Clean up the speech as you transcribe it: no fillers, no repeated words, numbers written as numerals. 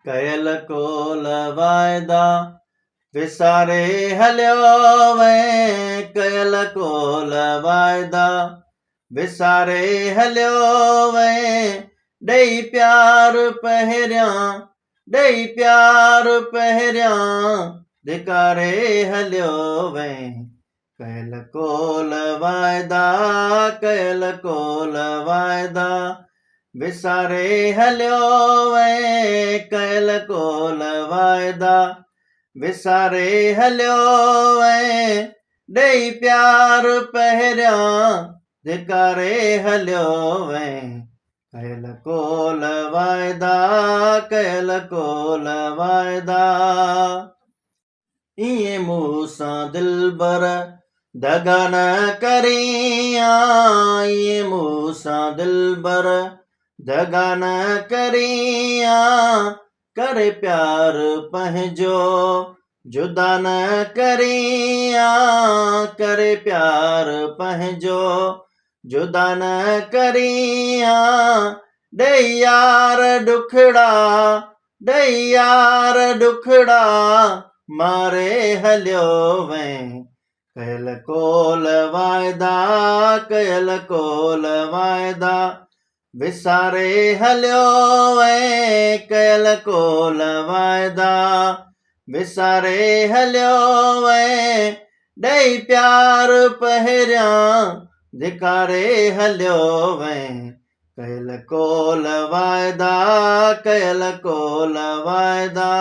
कयल कोल वाइदा विसारे हलियो वएं। कयल कोल वाइदा विसारे हलियो वएं। ॾेई प्यार पहिरियां, ॾेई प्यार पहिरियां धिकारे हलियो वएं। कयल कोल वाइदा, कयल कोल वाइदा विसारे हलियो वएं। कयल कोल वाइदा विसारे हलियो वएं। ॾेई प्यार पहिरियां धिकारे हलियो वएं। कयल कोल वाइदा, कयल कोल वाइदा। इएं मूं सां दिलबर दगा न करीं। इएं मूं सां दिलबर दगा न करीं। करे प्यार पंहिंजो जुदा न करीं। करे प्यार पंहिंजो जुदा न करीं। ॾेई यार ॾुखड़ा, ॾेई यार ॾुखड़ा मारे हलियो वएं। कयल कोल वाइदा, कयल कोल वाइदा विसारे हलियो वएं। कयल कोल वाइदा विसारे हलियो वएं। ॾेई प्यार पहिरियां धिकारे हलियो वएं। कयल कोल वाइदा, कयल कोल वाइदा।